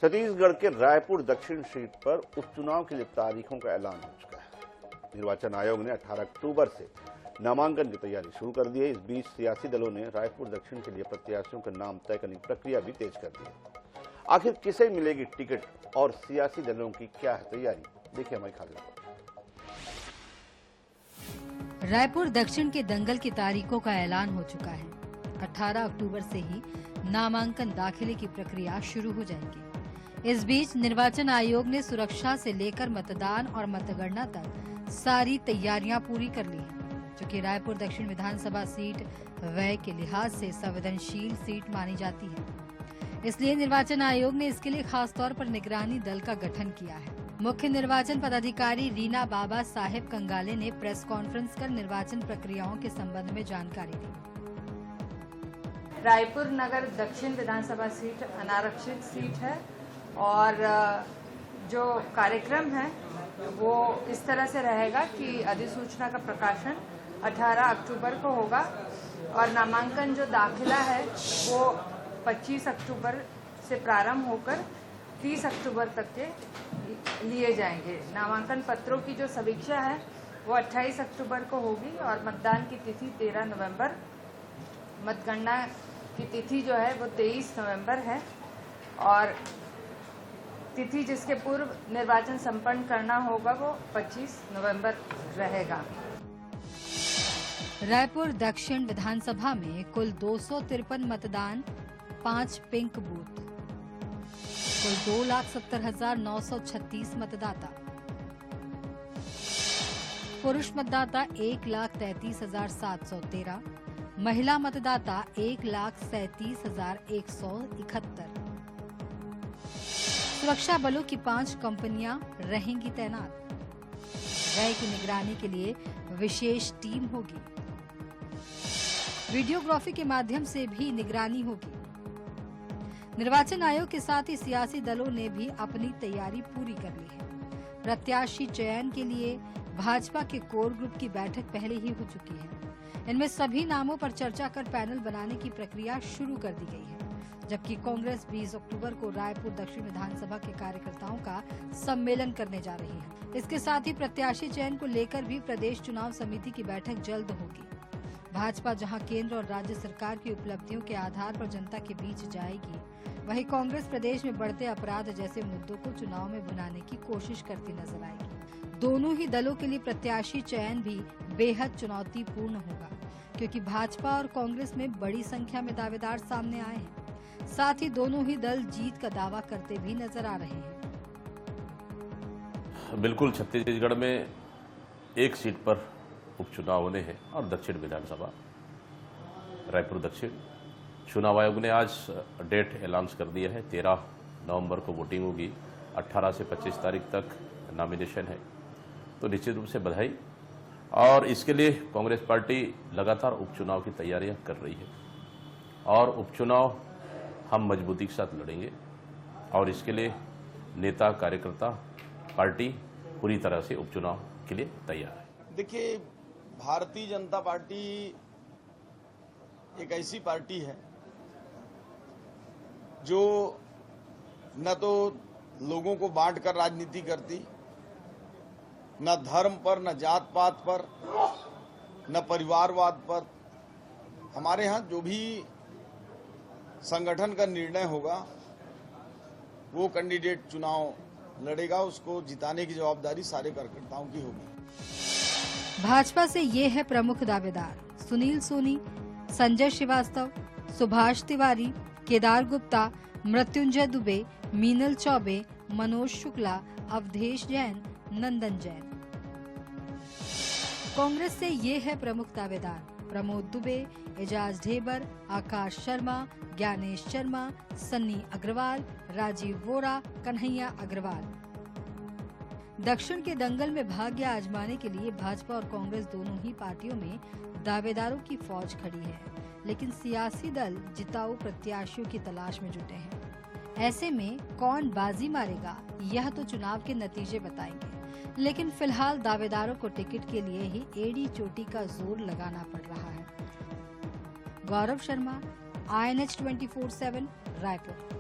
छत्तीसगढ़ के रायपुर दक्षिण सीट पर उपचुनाव के लिए तारीखों का ऐलान हो चुका है। निर्वाचन आयोग ने 18 अक्टूबर से नामांकन की तैयारी शुरू कर दी है। इस बीच सियासी दलों ने रायपुर दक्षिण के लिए प्रत्याशियों के नाम तय करने की प्रक्रिया भी तेज कर दी है। आखिर किसे मिलेगी टिकट और सियासी दलों की क्या है तैयारी, देखिए हमारी खास रिपोर्ट। रायपुर दक्षिण के दंगल की तारीखों का ऐलान हो चुका है। 18 अक्टूबर से ही नामांकन दाखिले की प्रक्रिया शुरू हो जाएगी। इस बीच निर्वाचन आयोग ने सुरक्षा से लेकर मतदान और मतगणना तक सारी तैयारियां पूरी कर ली हैं, जो कि रायपुर दक्षिण विधानसभा सीट व्यय के लिहाज से संवेदनशील सीट मानी जाती है। इसलिए निर्वाचन आयोग ने इसके लिए खास तौर पर निगरानी दल का गठन किया है। मुख्य निर्वाचन पदाधिकारी रीना बाबा साहेब कंगाले ने प्रेस कॉन्फ्रेंस कर निर्वाचन प्रक्रियाओं के संबंध में जानकारी दी। रायपुर नगर दक्षिण विधानसभा सीट अनारक्षित सीट है और जो कार्यक्रम है वो इस तरह से रहेगा कि अधिसूचना का प्रकाशन 18 अक्टूबर को होगा और नामांकन जो दाखिला है वो 25 अक्टूबर से प्रारंभ होकर 30 अक्टूबर तक के लिए जाएंगे। नामांकन पत्रों की जो समीक्षा है वो 28 अक्टूबर को होगी और मतदान की तिथि 13 नवंबर, मतगणना की तिथि जो है वो 23 नवंबर है और तिथि जिसके पूर्व निर्वाचन संपन्न करना होगा वो 25 नवंबर रहेगा। रायपुर दक्षिण विधानसभा में कुल 253 मतदान, 5 पिंक बूथ, कुल 2,70,936 मतदाता, पुरुष मतदाता 1,33,713, महिला मतदाता 1,37,171। सुरक्षा बलों की 5 कंपनियां रहेंगी तैनात। व्यय की निगरानी के लिए विशेष टीम होगी। वीडियोग्राफी के माध्यम से भी निगरानी होगी। निर्वाचन आयोग के साथ ही सियासी दलों ने भी अपनी तैयारी पूरी कर ली है। प्रत्याशी चयन के लिए भाजपा के कोर ग्रुप की बैठक पहले ही हो चुकी है। इनमें सभी नामों पर चर्चा कर पैनल बनाने की प्रक्रिया शुरू कर दी गई है, जबकि कांग्रेस 20 अक्टूबर को रायपुर दक्षिण विधानसभा के कार्यकर्ताओं का सम्मेलन करने जा रही है। इसके साथ ही प्रत्याशी चयन को लेकर भी प्रदेश चुनाव समिति की बैठक जल्द होगी। भाजपा जहां केंद्र और राज्य सरकार की उपलब्धियों के आधार पर जनता के बीच जाएगी, वहीं कांग्रेस प्रदेश में बढ़ते अपराध जैसे मुद्दों को चुनाव में बनाने की कोशिश करती नजर आएगी। दोनों ही दलों के लिए प्रत्याशी चयन भी बेहद चुनौतीपूर्ण होगा, क्योंकि भाजपा और कांग्रेस में बड़ी संख्या में दावेदार सामने आए हैं। साथ ही दोनों ही दल जीत का दावा करते भी नजर आ रहे हैं। बिल्कुल, छत्तीसगढ़ में एक सीट पर उपचुनाव होने हैं और दक्षिण विधानसभा रायपुर दक्षिण। चुनाव आयोग ने आज डेट ऐलान कर दिया है। 13 नवंबर को वोटिंग होगी। 18 से 25 तारीख तक नॉमिनेशन है, तो निश्चित रूप से बधाई। और इसके लिए कांग्रेस पार्टी लगातार उपचुनाव की तैयारियां कर रही है और उपचुनाव हम मजबूती के साथ लड़ेंगे और इसके लिए नेता, कार्यकर्ता, पार्टी पूरी तरह से उपचुनाव के लिए तैयार है। देखिए, भारतीय जनता पार्टी एक ऐसी पार्टी है जो न तो लोगों को बांट कर राजनीति करती, न धर्म पर, न जात पात पर, न परिवारवाद पर। हमारे यहाँ जो भी संगठन का निर्णय होगा वो कैंडिडेट चुनाव लड़ेगा, उसको जिताने की जवाबदारी सारे कार्यकर्ताओं की होगी। भाजपा से ये है प्रमुख दावेदार सुनील सोनी, संजय श्रीवास्तव, सुभाष तिवारी, केदार गुप्ता, मृत्युंजय दुबे, मीनल चौबे, मनोज शुक्ला, अवधेश जैन, नंदन जैन। कांग्रेस से ये है प्रमुख दावेदार प्रमोद दुबे, एजाज ढेबर, आकाश शर्मा, ज्ञानेश शर्मा, सन्नी अग्रवाल, राजीव वोरा, कन्हैया अग्रवाल। दक्षिण के दंगल में भाग्य आजमाने के लिए भाजपा और कांग्रेस दोनों ही पार्टियों में दावेदारों की फौज खड़ी है, लेकिन सियासी दल जिताऊ प्रत्याशियों की तलाश में जुटे हैं। ऐसे में कौन बाजी मारेगा यह तो चुनाव के नतीजे बताएंगे, लेकिन फिलहाल दावेदारों को टिकट के लिए ही एड़ी चोटी का जोर लगाना पड़ रहा है। गौरव शर्मा, INH 24/7, रायपुर।